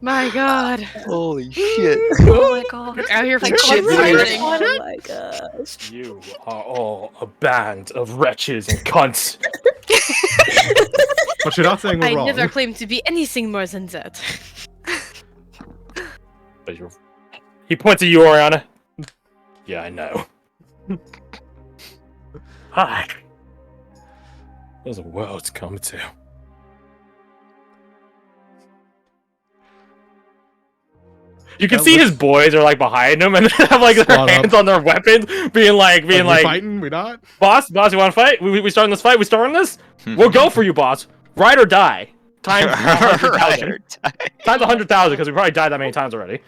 My God. Holy shit. Oh my god. Out here for Like shit shit fighting. Oh my gosh. You are all a band of wretches and cunts. But you're not saying we're I wrong. never claimed to be anything more than that. But he points at you, Oriana. Yeah, I know. Hi. There's a world to come to. You can see his boys are like behind him and they have like their hands on their weapons, being like, we fighting? We not? boss, you want to fight? We starting this fight? We starting this? We'll go for you, boss. Ride or die. Times 100,000. Times 100,000 because we probably died that many times already.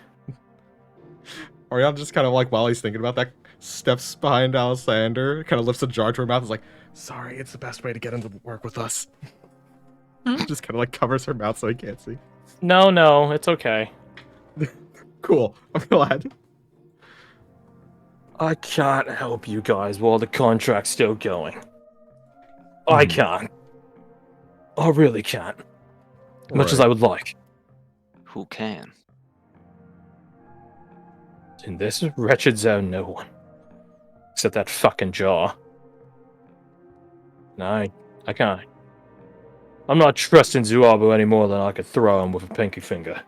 Oriana just kind of like, while he's thinking about that, steps behind Alessander, kind of lifts a jar to her mouth, and is like, sorry, it's the best way to get him to work with us. Just kind of like covers her mouth so he can't see. No, it's okay. Cool. I'm glad. I can't help you guys while the contract's still going. I can't. I really can't. Much as I would like. Who can? In this wretched zone, no one. Except that fucking jaw. No, I can't. I'm not trusting Zuabu any more than I could throw him with a pinky finger.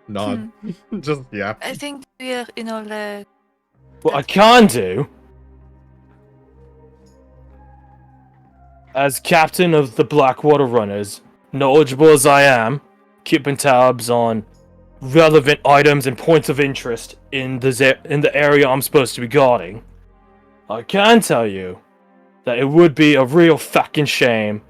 Nod. Just, yeah. I think we're in all What I can do, as captain of the Blackwater Runners, knowledgeable as I am, keeping tabs on relevant items and points of interest in the area I'm supposed to be guarding, I can tell you that it would be a real fucking shame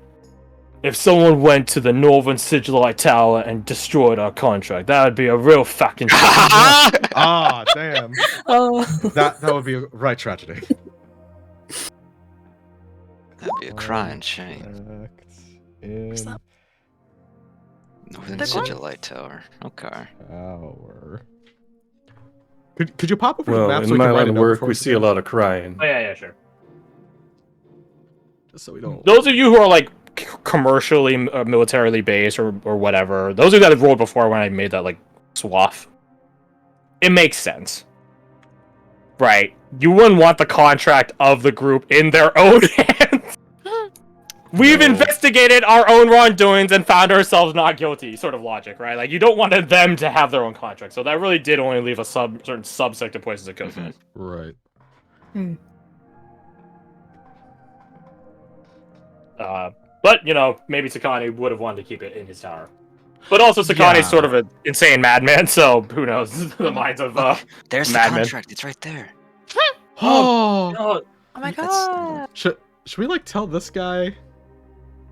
if someone went to the Northern Sigillite Tower and destroyed our contract. That would be a real fucking shame. Ah, damn. Oh. That would be a right tragedy. That'd be a crying shame. What's that? Northern The one? Sigillite Tower. Okay. Tower. Could you pop over Well, the map in so we my can write line a of note work, before we see a lot of crying. Oh yeah, sure. Just so we don't. Those of you who are like commercially, militarily based or whatever, those of you that have rolled before when I made that like swath, it makes sense, right? You wouldn't want the contract of the group in their own hands. We've investigated our own wrongdoings and found ourselves not guilty, sort of logic, right? Like, you don't want them to have their own contract, so that really did only leave a certain subsect of places it could fit. Right. But, you know, maybe Sakani would have wanted to keep it in his tower. But also, Sakani's sort of an insane madman, so who knows the minds of There's the madmen. contract. It's right there. Oh! God. Oh my god. Should we like tell this guy?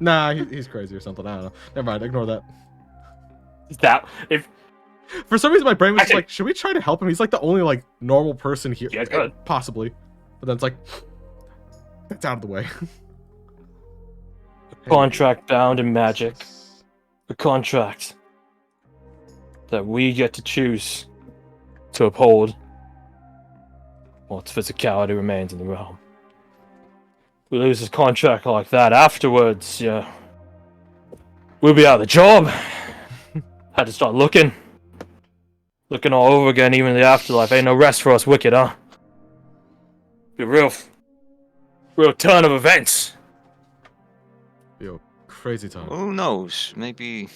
Nah, he's crazy or something. I don't know. Never mind. Ignore that. That if For some reason, my brain was just Actually- like, should we try to help him? He's like the only like normal person here. Yeah, good. Possibly. But then it's like, that's out of the way. contract bound in magic, a contract that we get to choose to uphold, what physicality remains in the realm. We lose this contract like that afterwards, yeah, we'll be out of the job. Had to start looking all over again. Even in the afterlife ain't no rest for us wicked, huh? Be a real turn of events. Yo, crazy time. Who knows? Maybe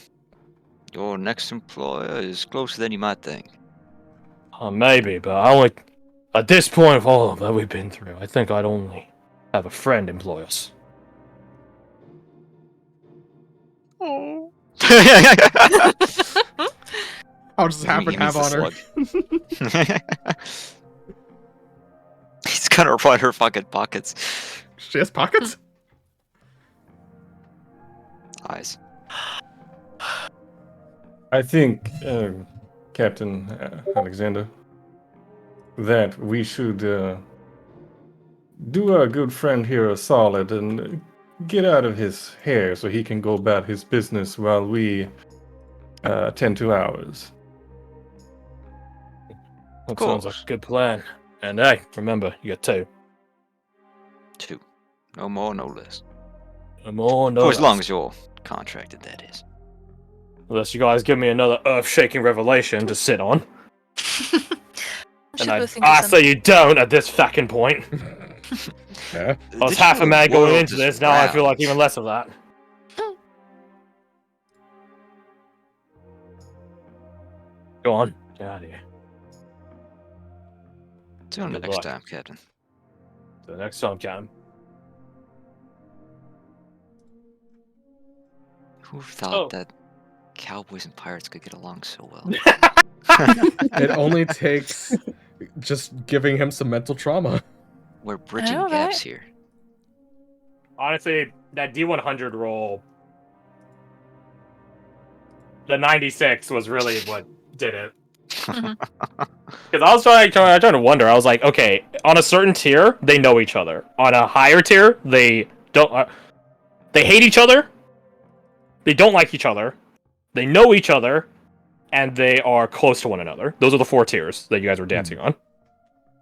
your next employer is closer than you might think. Maybe, but I only, at this point of all that we've been through, I think I'd only have a friend employ us. Oh. I'll just happen to have on her. He's gonna run her fucking pockets. She has pockets? Eyes. I think, Captain Alexander, that we should do our good friend here a solid and get out of his hair so he can go about his business while we tend to ours. That sounds like a good plan. And hey, remember, you got two. Two. No more, no less. No more, no For as less. long as you're contracted, that is. Unless you guys give me another earth-shaking revelation to sit on. And I say you don't at this fucking point. Yeah. I was The half a true man going world into is this, now I feel like round. even less of that. Go on, get out of here. Till Good next luck. time, Captain. So next time, Captain. Who thought Oh. that cowboys and pirates could get along so well? It only takes just giving him some mental trauma. We're bridging All gaps right. here. Honestly, that D100 roll, the 96 was really what did it. Because I was trying to wonder. I was like, okay, on a certain tier, they know each other. On a higher tier, they don't. They hate each other. They don't like each other. They know each other, and they are close to one another. Those are the 4 tiers that you guys were dancing on.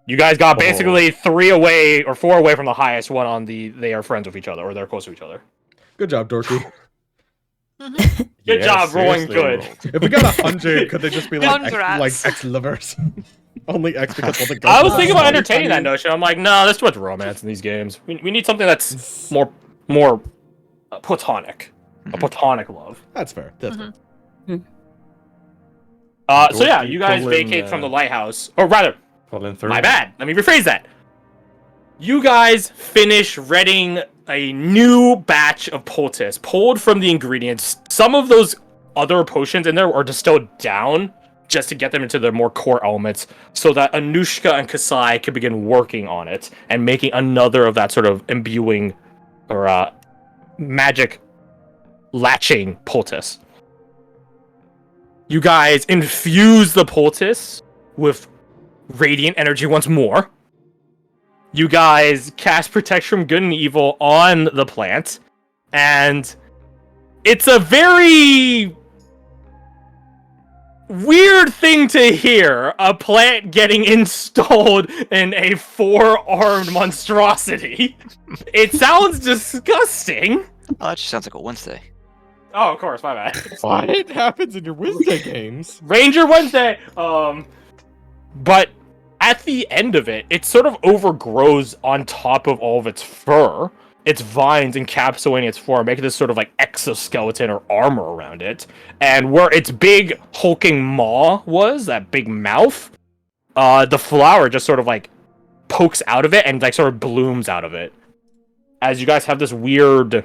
You guys got basically 3 away or 4 away from the highest one on the they are friends with each other or they're close to each other. Good job, Dorky. Good job, rolling good. If we got 100, could they just be like Congrats. ex-lovers? Only X because all the girls I was are thinking about so entertaining that funny. notion. I'm like, no, there's too much romance in these games. We need something that's more platonic. A platonic love. That's fair. That's fair. So yeah, Dorky you guys pulling, vacate from the lighthouse. Or rather, Falling through. my bad. Let me rephrase that. You guys finish readying a new batch of poultice, pulled from the ingredients. Some of those other potions in there are distilled down just to get them into their more core elements, so that Anushka and Kasai can begin working on it and making another of that sort of imbuing or magic latching poultice. You guys infuse the poultice with radiant energy once more. You guys cast protection from good and evil on the plant, and it's a very weird thing to hear, a plant getting installed in a 4-armed monstrosity. It sounds disgusting. Oh, that just sounds like a Wednesday. Oh, of course, my bad. What happens in your Wednesday games? Ranger Wednesday. But at the end of it, it sort of overgrows on top of all of its fur. Its vines encapsulating its form, making this sort of like exoskeleton or armor around it. And where its big hulking maw was, that big mouth, the flower just sort of like pokes out of it and like sort of blooms out of it. As you guys have this weird,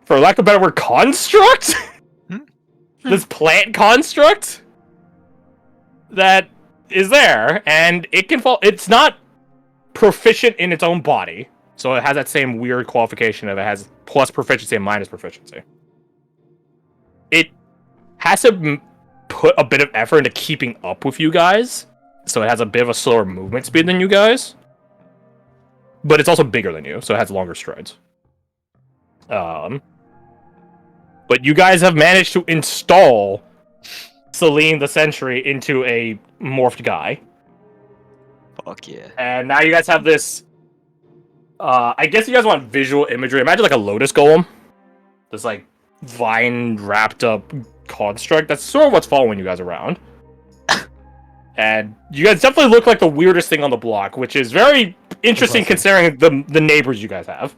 for lack of a better word, construct? This plant construct that is there, and it can fall. It's not proficient in its own body, so it has that same weird qualification of it has plus proficiency and minus proficiency. It has to put a bit of effort into keeping up with you guys, so it has a bit of a slower movement speed than you guys. But it's also bigger than you, so it has longer strides. But you guys have managed to install Celine the Sentry into a morphed guy. Fuck yeah. And now you guys have this... I guess you guys want visual imagery. Imagine like a lotus golem. This like vine-wrapped up construct. That's sort of what's following you guys around. And you guys definitely look like the weirdest thing on the block, which is very interesting considering the neighbors you guys have.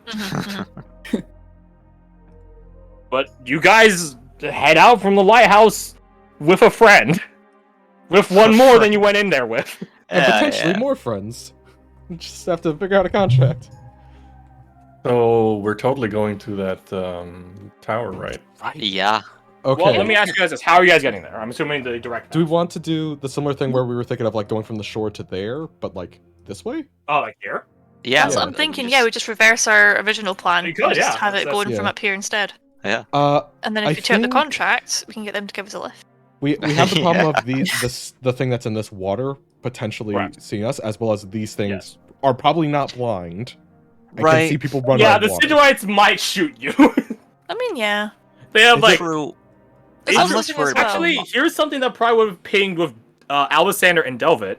But you guys head out from the lighthouse with a friend. With one more than you went in there with. And potentially more friends. We just have to figure out a contract. So we're totally going to that tower, right? Yeah. Okay. Well, let me ask you guys this. How are you guys getting there? I'm assuming the direct... Do we want to do the similar thing where we were thinking of like going from the shore to there, but like this way? Oh, like here? Yeah. That's what I'm thinking. Yeah, we just reverse our original plan. You could, and just yeah. have it That's- going from yeah. up here instead. Yeah. And then I if you check the think- contract, we can get them to give us a lift. We have the problem Yeah. of the thing that's in this water potentially Right. seeing us, as well as these things Yes. are probably not blind. I can Right. see people run Yeah, out the of water. Sidurites might shoot you. I mean, yeah. They have like... True. It's Unless interesting we're- as well. Actually, here's something that probably would have pinged with Alisander and Delvet.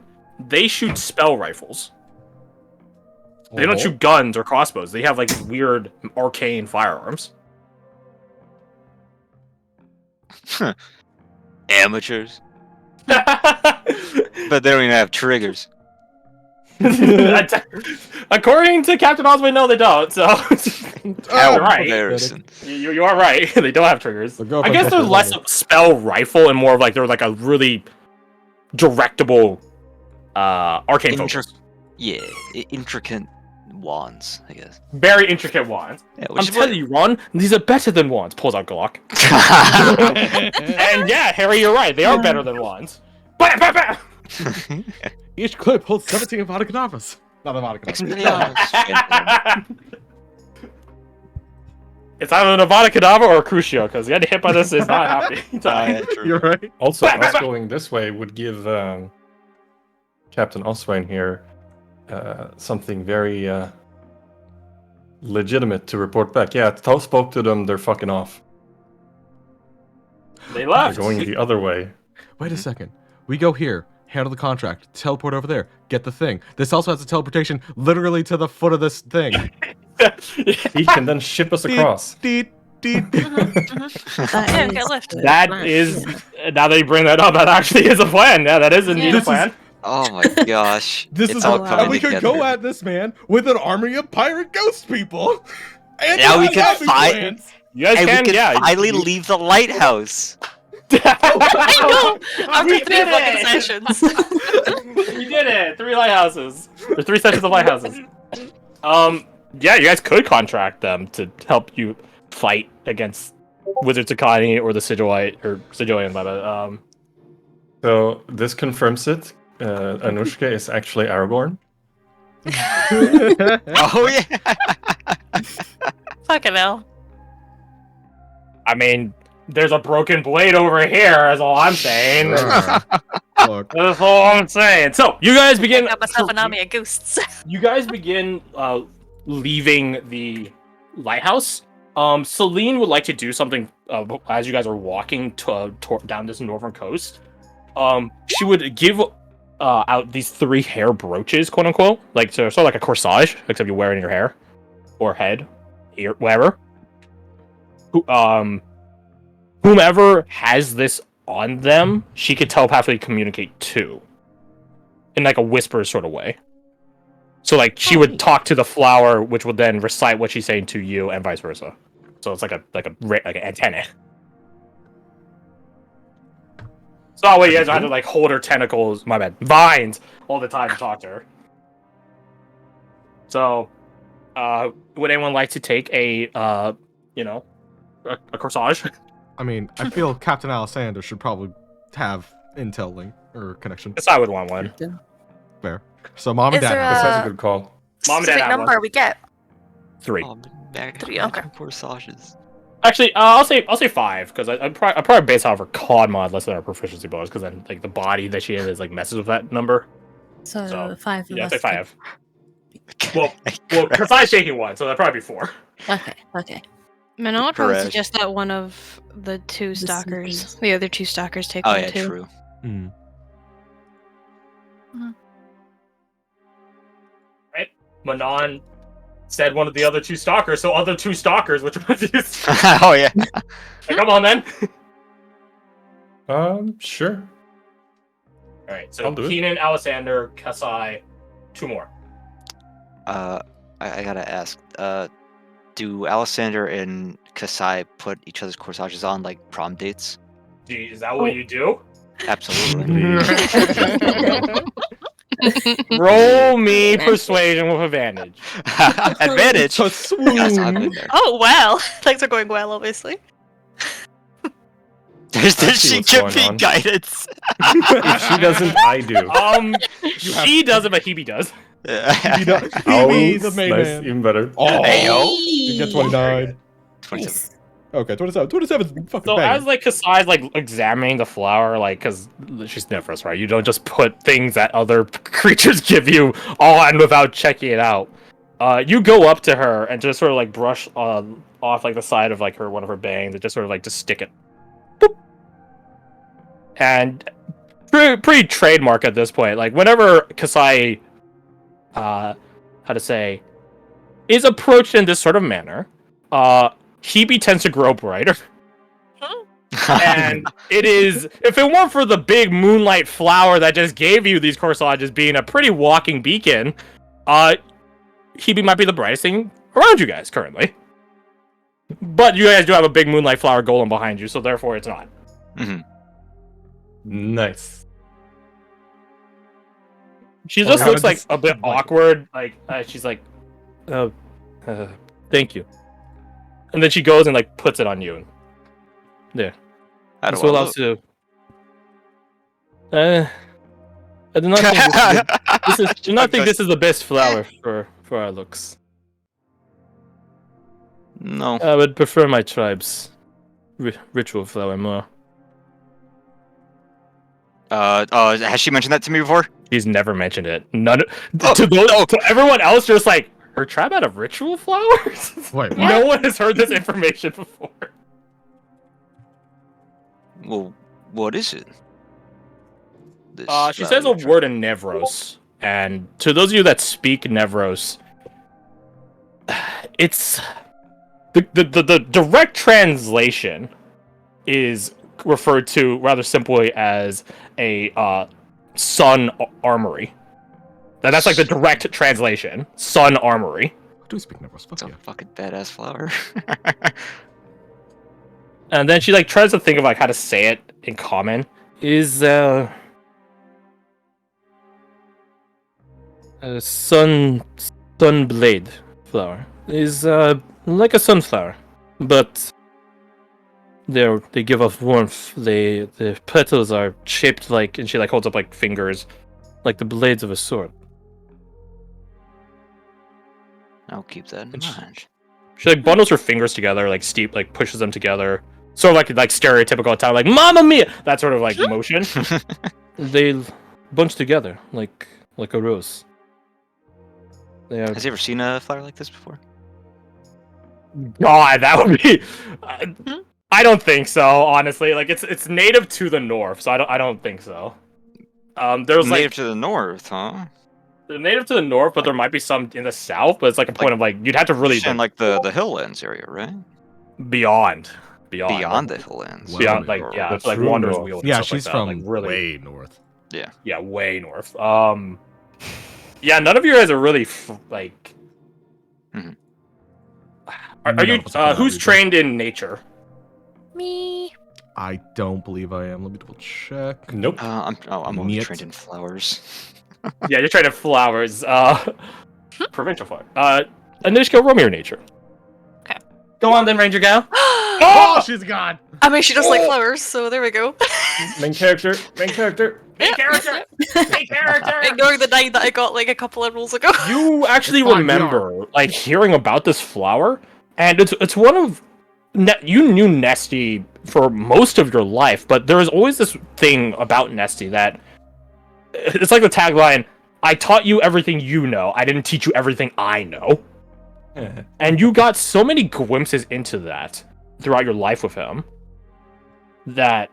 They shoot spell rifles. They don't Oh. shoot guns or crossbows. They have like weird arcane firearms. Amateurs. But they don't even have triggers. According to Captain Oswald, no, they don't. So How right. embarrassing. you are right. They don't have triggers. The girl I guess they're from less of spell rifle and more of like they're like a really directable arcane focus. Yeah, intricate wands, I guess. Very intricate wands. Yeah, I'm telling you, Ron, these are better than wands. Pulls out Glock. And yeah, Harry, you're right. They are better than wands. Bam, bam, bam! Each clip holds 17 Avada Kedavras. Not Avada Kedavras. It's either an Avada Kedavra or a Crucio, because getting hit by this is not happy. You're right. Also, us going this way would give Captain Oswine here something very legitimate to report back. Yeah, Tau spoke to them. They're fucking off. They left. They're going the other way. Wait a second. We go here, handle the contract, teleport over there, get the thing. This also has a teleportation literally to the foot of this thing. He can then ship us across. Deet, deet, deet. Yeah, get a lift. That is, now that you bring that up, that actually is a plan. Yeah, that is indeed a This plan. Oh my gosh. This It's is all and coming we could together. go at this man with an army of pirate ghost people. And Now we have can happy fight- plans. You guys And can, we can yeah. finally leave the lighthouse. I know! After We 3 did fucking it! sessions. We did it! 3 lighthouses. Or 3 sessions of lighthouses. Yeah, you guys could contract them to help you fight against Wizard Takani or the Sigilian, my bad. So this confirms it. Anushka is actually Aragorn. Oh yeah. Fucking hell. I mean, there's a broken blade over here, is all I'm saying. Look, That's all I'm saying. So, you guys I begin... got myself an army of ghosts. You guys begin leaving the lighthouse. Celine would like to do something as you guys are walking down this northern coast. She would give out these 3 hair brooches, quote unquote, like sort of like a corsage, except you wear it in your hair or head, ear, whatever. Whomever has this on them, she could telepathically communicate to, in like a whisper sort of way. So like she would talk to the flower, which would then recite what she's saying to you, and vice versa. So it's like an antenna. So that way you guys don't have to like hold her tentacles, my bad, vines all the time to talk to her. So, would anyone like to take a corsage? I mean, I feel Captain Alessander should probably have intel link or connection. Yes, I would want one. Fair. So mom and Is dad. there have That's a good call. Mom and dad specific have number one. we get? 3. Oh, Three, okay. Corsages. Actually, I'll say 5 because I probably base off her Garth-Mod less than her proficiency bonus because then like the body that she is like messes with that number. So, So, 5 of Yeah, I'll us say could- 5. Well, Kasai's taking 1, so that'd probably be 4. Okay. Man, I'd probably Correct. suggest that one of the 2 The stalkers, sneakies. the other 2 stalkers take Oh one yeah, too. true. Mm. Manon said one of the other 2 stalkers, so other 2 stalkers, which one of these? Oh yeah. Come on then. Sure. Alright, so I'll do it. Keenan, Alessander, Kasai, 2 more. I gotta ask. Do Alessander and Kasai put each other's corsages on like prom dates? Gee, is that what you do? Absolutely. Roll me persuasion with advantage. Advantage. To swoon. Yes, I've been there. Oh, well. Things are going well, obviously. Does I see she what's give going me on. guidance? If she doesn't, I do. She doesn't, but Hebe does. You know, Oh, Hebe, the main nice, man. even better. Oh, Ayo. you get 29. 27. Nice. Okay, 27. 27 is fucking So banging. as like Kasai's like examining the flower, like because she's Nifris, right? You don't just put things that other creatures give you on without checking it out. You go up to her and just sort of like brush off like the side of like one of her bangs and just sort of like just stick it. Boop. And pretty trademark at this point. Like whenever Kasai, how to say, is approached in this sort of manner, Hebe tends to grow brighter. And it is, if it weren't for the big moonlight flower that just gave you these corsages being a pretty walking beacon, Hebe might be the brightest thing around you guys currently. But you guys do have a big moonlight flower golem behind you, so therefore it's not. Nice. She Well, just how looks did like this- a bit awkward. Like she's like, "Oh, thank you," and then she goes and like puts it on you. There. How That's do I what else to do. I do not think do not think this is the best flower for our looks. No. I would prefer my tribe's ritual flower more. Has she mentioned that to me before? She's never mentioned it. None Oh, to everyone else, just like her tribe had a ritual flowers. Wait, what? No one has heard this information before. Well, what is it? This She says a flower word in Nevros, and to those of you that speak Nevros, it's the direct translation is referred to rather simply as a sun armory. That's like the direct translation. Sun armory. Do we speak Nevros? Fuck It's a yeah. fucking badass flower. And then she like tries to think of like how to say it in common. Is a sunblade flower. Is like a sunflower, but they give off warmth. The petals are shaped like, and she like holds up like fingers, like the blades of a sword. I'll keep that in It's- mind. She like bundles her fingers together, like like pushes them together, sort of like stereotypical Italian, like "Mamma mia!" That sort of like motion. They bunch together like a rose. They are. Has he ever seen a flower like this before? God, that would be. I don't think so. Honestly, like it's native to the north, so I don't think so. There's Native like to the north, huh? they're native to the north, but there might be some in the south. But it's like a point of like you'd have to really In like the Hilllands area, right? beyond Beyond like, the Hilllands. Well, beyond like Or- yeah, That's like true Wanderer's north. Wheel. And Yeah, stuff she's like that, from like, really way north. yeah, way north. Yeah, none of you guys are really like. Mhm. Are None you? of us are from that Who's region. trained in nature? Me. I don't believe I am. Let me double check. Nope. I'm only Niet. trained in flowers. Yeah, you're trained in flowers. Provincial flower. Anishka, roll me your nature. Okay. Go on then, Ranger Gal. Oh, she's gone. I mean, she does like flowers, so there we go. Main character. Main character. Main character. Main character. Ignoring the 9 that I got like a couple of rolls ago. You actually It's fine, remember like hearing about this flower, and it's one of you knew Nesty for most of your life, but there was always this thing about Nesty that it's like the tagline: "I taught you everything you know. I didn't teach you everything I know." And you got so many glimpses into that throughout your life with him that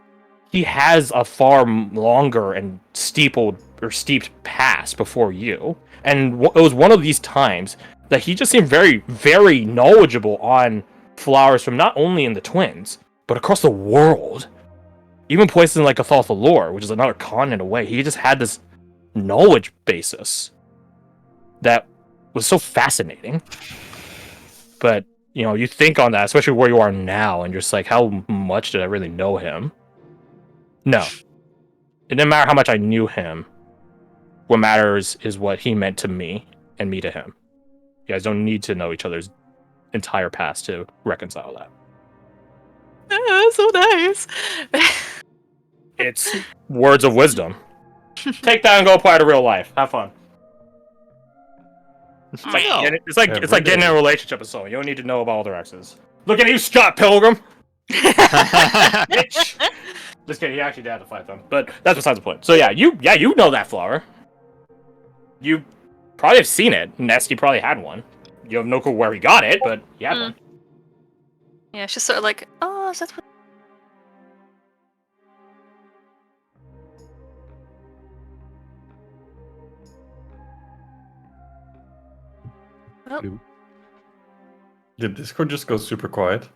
he has a far longer and steeped past before you. And it was one of these times that he just seemed very, very knowledgeable on flowers from not only in the Twins, but across the world. Even places like Athalfa Lore, which is another continent away. He just had this knowledge basis that was so fascinating. But, you know, you think on that, especially where you are now, and you're just like, how much did I really know him? No. It didn't matter how much I knew him. What matters is what he meant to me and me to him. You guys don't need to know each other's entire past to reconcile that. That's so nice. It's words of wisdom. Take that and go apply to real life. Have fun. It's like, No. it's like Every getting in day. a relationship with someone. You don't need to know about all their exes. Look at you, Scott Pilgrim. Bitch. Just kidding. He actually had to fight them, but that's besides the point. So yeah, you know that flower. You probably have seen it. Nesty probably had one. You have no clue where he got it, but he had one. Yeah, she's sort of like, oh, is that what... Did Discord just go super quiet?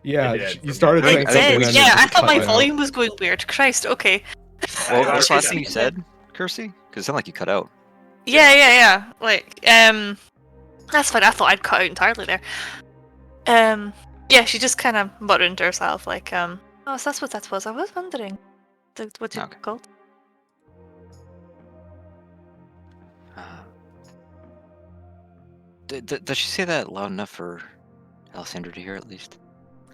Yeah, It did. you started I saying think- something. and then Yeah, you I just thought cut my it out. volume was going weird. Christ, okay. What was the last Yeah. thing you said, Kirsty? Because it sounded like you cut out. Yeah. Like, that's fine. I thought I'd cut out entirely there. Yeah, she just kind of muttered to herself, like, oh, so that's what that was. I was wondering. What's it Okay. called? Uh, does she say that loud enough for Alessandra to hear at least?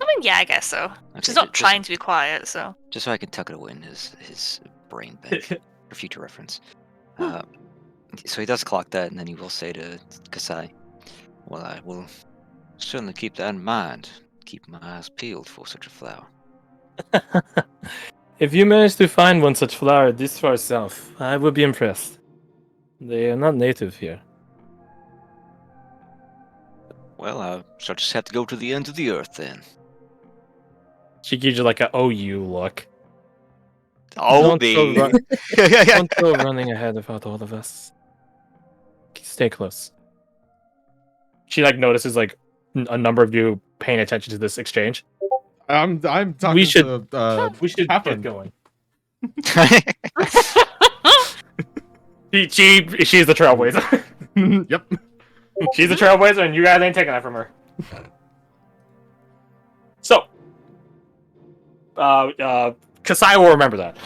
I mean, yeah, I guess so. Okay, She's not just- trying to be quiet, so. Just so I can tuck it away in his brain bank for future reference. So he does clock that, and then he will say to Kasai, "Well, I will certainly keep that in mind. Keep my eyes peeled for such a flower." If you manage to find one such flower this far south, I would be impressed. They are not native here. Well, I shall just have to go to the ends of the earth then. She gives you like a OU look. Oh, Don't Don't go running ahead without all of us. Stay close. She like notices like a number of you paying attention to this exchange. I'm talking We should- to We should Happen. get going. She's the trailblazer. Yep. She's the trailblazer, and you guys ain't taking that from her. So, Kasai will remember that.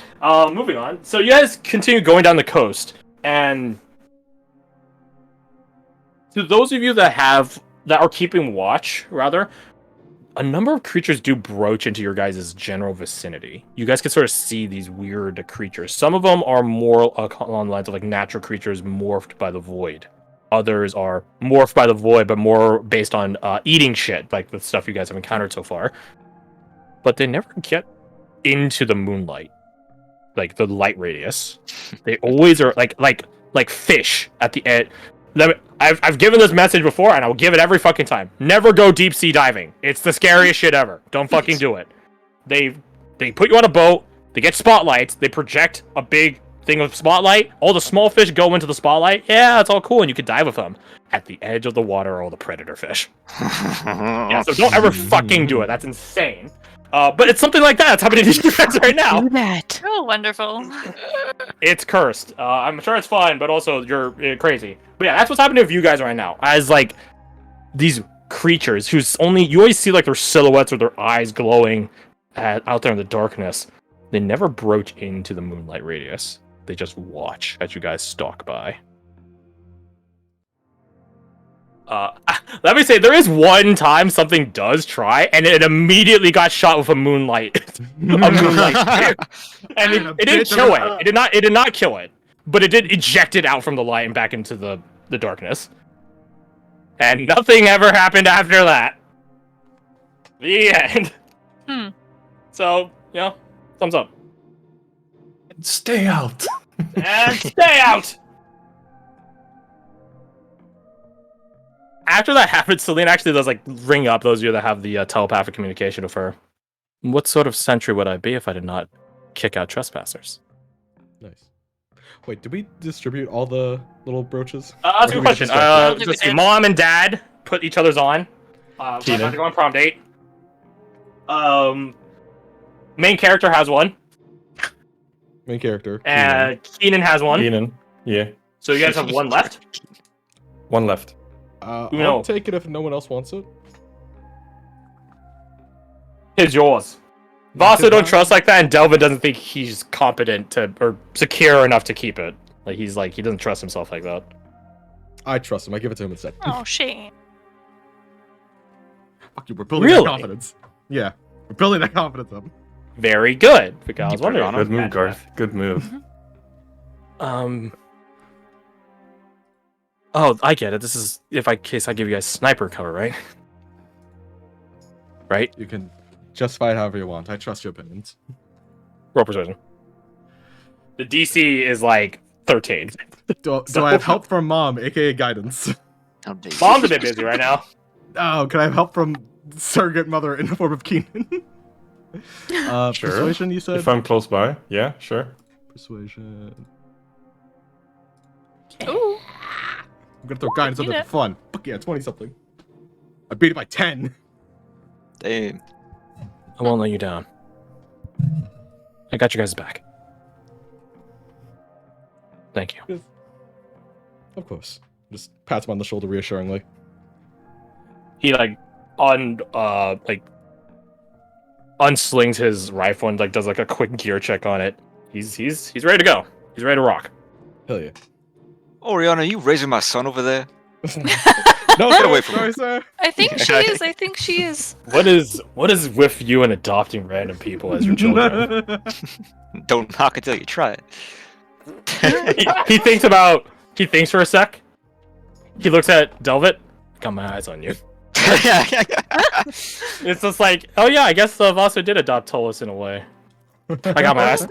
Moving on. So you guys continue going down the coast, and to those of you that are keeping watch, rather, a number of creatures do broach into your guys' general vicinity. You guys can sort of see these weird creatures. Some of them are more along the lines of like natural creatures morphed by the void. Others are morphed by the void, but more based on eating shit, like the stuff you guys have encountered so far. But they never get into the moonlight, like the light radius. They always are like fish at the end. I've given this message before, and I will give it every fucking time. Never go deep sea diving. It's the scariest shit ever. Don't fucking do it. They put you on a boat. They get spotlights. They project a big thing of spotlight. All the small fish go into the spotlight. Yeah, it's all cool, and you can dive with them. At the edge of the water are all the predator fish. Yeah, so don't ever fucking do it. That's insane. But it's something like that. It's happening to you guys right now. Do that. Oh, wonderful. It's cursed. I'm sure it's fun, but also you're crazy. But yeah, that's what's happening with you guys right now. As like these creatures whose only you always see like their silhouettes or their eyes glowing out there in the darkness. They never broach into the moonlight radius. They just watch as you guys stalk by. Let me say, there is one time something does try, and it immediately got shot with a moonlight. And it didn't kill it. It did not kill it, but it did eject it out from the light and back into the darkness. And nothing ever happened after that. The end. So, thumbs up. Stay out. And stay out! After that happens, Celine actually does like ring up those of you that have the telepathic communication with her. What sort of sentry would I be if I did not kick out trespassers? Nice. Wait, did we distribute all the little brooches? That's a Or good did we question. just start think Let's we see. did. Mom and Dad put each other's on. Keenan. About to go on prom date. Main character has one, Main character. and Keenan has one. Keenan. Yeah. So you guys have one left. One left. I'll take it if no one else wants it. It's yours. Vaso don't trust like that, and Delvin doesn't think he's competent to or secure enough to keep it. Like he doesn't trust himself like that. I trust him. I give it to him instead. Oh, shame. Fuck you, we're building Really? that confidence. Yeah, we're building that confidence up. Very good. Because I was You put it wondering. on Good him? move, Garth. Good move. Oh, I get it. This is case I give you guys sniper cover, right? Right? You can justify it however you want. I trust your opinions. Roll persuasion. The DC is like 13. Do I have help from mom, aka guidance? How dare you. Mom's a bit busy right now. Oh, can I have help from surrogate mother in the form of Keenan? Sure. Persuasion, you said? If I'm close by, yeah, sure. Persuasion. Ooh. I'm gonna throw guidance on there Yeah. for fun. Fuck yeah, 20 something. I beat it by 10. Damn. I won't let you down. I got you guys back. Thank you. Of course. Just pats him on the shoulder reassuringly. He unslings his rifle and does a quick gear check on it. He's ready to go. He's ready to rock. Hell yeah. Oriana, you raising my son over there? No, Get away from sorry, me. sir. I think she is. I think she is. What is with you and adopting random people as your children? Don't knock until you try it. he thinks for a sec. He looks at Delvit. Got my eyes on you. It's just like, oh yeah, I guess Vaso did adopt Tolos in a way. I got my ass.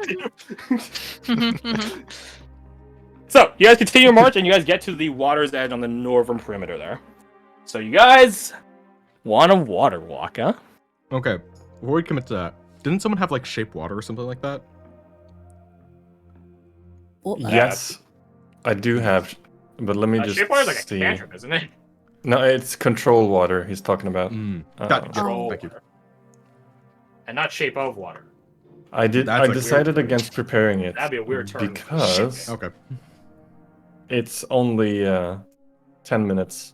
So, you guys continue your march, and you guys get to the water's edge on the northern perimeter there. So you guys want to water walk, huh? Okay, before we commit to that, didn't someone have shape water or something like that? Well, Yes, I do have, but let me just Shape water's like a see. cantrip, isn't it? No, it's control water he's talking about. Got Oh. Thank you. And not shape of water. I That's decided against preparing it That'd be a weird term. because Okay. it's only 10 minutes,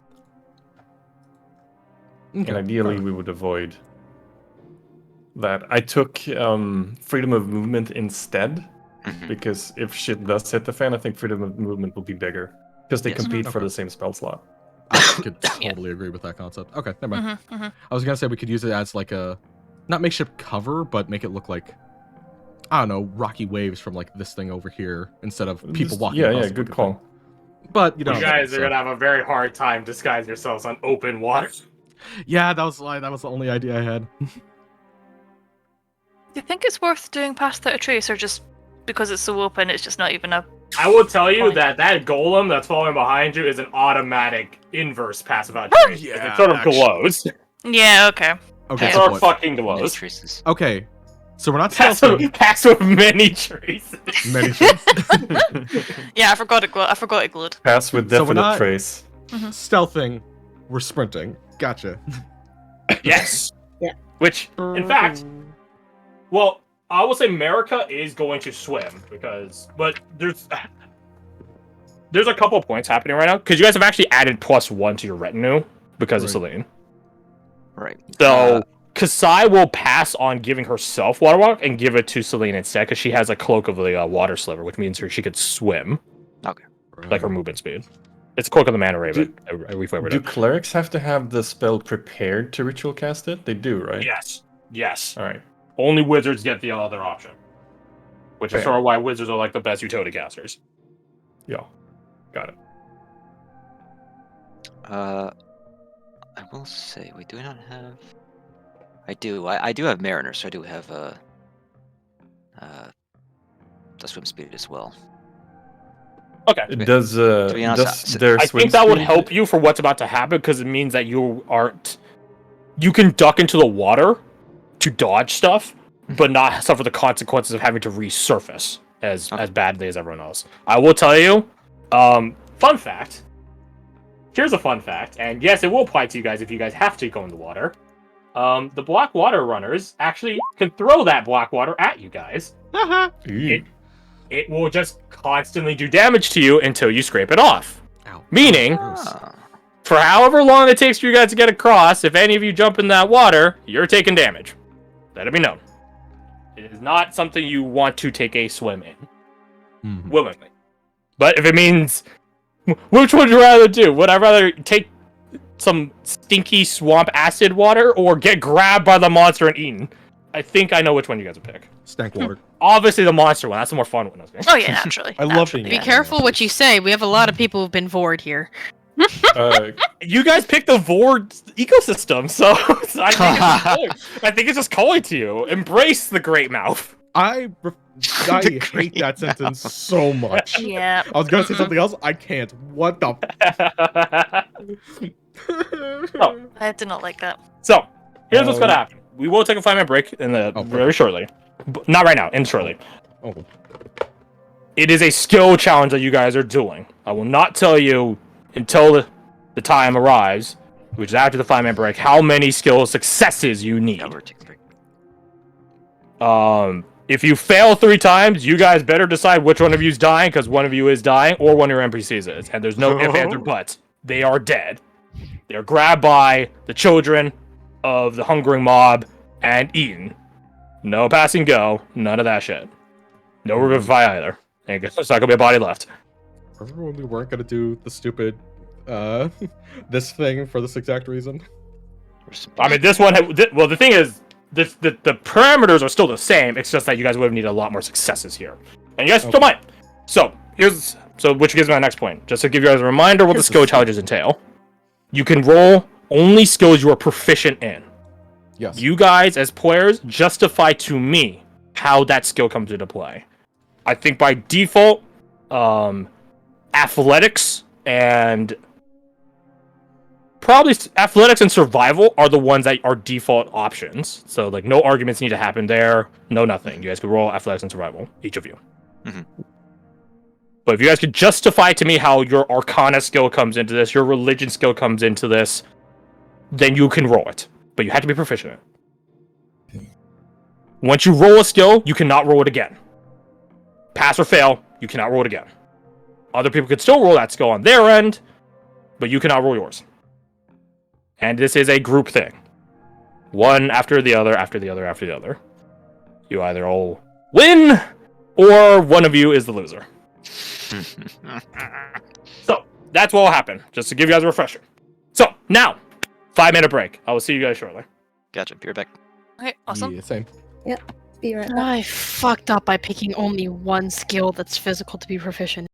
and ideally we would avoid that. I took freedom of movement instead, because if shit does hit the fan, I think freedom of movement will be bigger, because they Yes. compete for Okay. the same spell slot. I could totally agree with that concept. Okay, never mind. I was gonna say we could use it as not makeshift cover, but make it look like, I don't know, rocky waves from this thing over here instead of people walking. Yeah, across yeah, the good fucking call. thing. But you You know, guys are gonna have a very hard time disguising yourselves on open water. Yeah, that was the only idea I had. Do you think it's worth doing past that trace, or just because it's so open, it's just not even a? I will tell you Fine. that golem that's following behind you is an automatic inverse passive out trace. Yeah, It sort of actually. glows. Yeah. Okay. Okay, It so sort of what? fucking Many glows. traces. Okay, so we're not stealthing. Passive many traces. Many things. Yeah, I forgot it. I forgot it glowed. Pass with So we're definite not- trace. Stealthing. We're sprinting. Gotcha. Yes. Yeah. Which, in fact, well, I will say America is going to swim but there's a couple of points happening right now because you guys have actually added +1 to your retinue because of Right. Celine. Right. So Kasai will pass on giving herself water walk and give it to Celine instead because she has a cloak of the water sliver, which means she could swim like her movement speed. It's cloak of the mana raven. We favored Do it. clerics have to have the spell prepared to ritual cast it? They do, right? Yes. All right. Only wizards get the other option, which is Fair. sort of why wizards are like the best utility casters. Yeah. Got it. I will say we do not have. I do. I do have Mariner, so I do have the swim speed as well. Okay. Does be honest, does their I swim think that would speed- help you for what's about to happen because it means that you can duck into the water to dodge stuff, but not suffer the consequences of having to resurface as badly as everyone else. I will tell you, fun fact. Here's a fun fact, and yes, it will apply to you guys if you guys have to go in the water. The Blackwater runners actually can throw that Blackwater at you guys. Ew. It will just constantly do damage to you until you scrape it off. Ow. Meaning, Gross. for however long it takes for you guys to get across, if any of you jump in that water, you're taking damage. Let it be known. It is not something you want to take a swim in Mhm. willingly. But if it means, which would you rather do? Would I rather take some stinky swamp acid water or get grabbed by the monster and eaten? I think I know which one you guys would pick. Stank water. Obviously, the monster one. That's the more fun one. Oh yeah, naturally. I love naturally, being Be yeah. careful what you say. We have a lot of people who've been vored here. You guys picked the Vord ecosystem, so I think it's just calling to you. Embrace the Great Mouth. I hate that sentence so much. Yeah. I was gonna say something else. I can't. What the? I did not like that. So, here's what's gonna happen. We will take a 5-minute break very shortly. Not right now, shortly. Oh. It is a skill challenge that you guys are doing. I will not tell you until the time arrives, which is after the 5-minute break, how many skill successes you need. Yeah, we're taking a break. If you fail 3 times, you guys better decide which one of you is dying, because one of you is dying, or one of your NPCs is. And there's no ifs, ands, or buts. They are dead. They are grabbed by the children of the hungering mob and eaten. No passing go. None of that shit. No revivify either. And there's not gonna be a body left. Remember when we weren't gonna do the stupid, this thing for this exact reason? I mean, this one. Well, the thing is, the parameters are still the same. It's just that you guys would have needed a lot more successes here, and you guys still might. So which gives me my next point. Just to give you guys a reminder, what the skill challenges entail. You can roll only skills you are proficient in. Yes. You guys, as players, justify to me how that skill comes into play. I think by default, athletics and survival are the ones that are default options. So, like, no arguments need to happen there. No nothing. You guys could roll athletics and survival, each of you. Mm-hmm. But if you guys could justify to me how your arcana skill comes into this, your religion skill comes into this, then you can roll it. But you have to be proficient in it. Once you roll a skill, you cannot roll it again. Pass or fail, you cannot roll it again. Other people could still roll that skill on their end, but you cannot roll yours. And this is a group thing. One after the other, after the other, after the other. You either all win, or one of you is the loser. So, that's what will happen, just to give you guys a refresher. So, now, 5-minute break. I will see you guys shortly. Gotcha. Be right back. Okay, awesome. Yeah, same. Be right back. I fucked up by picking only one skill that's physical to be proficient.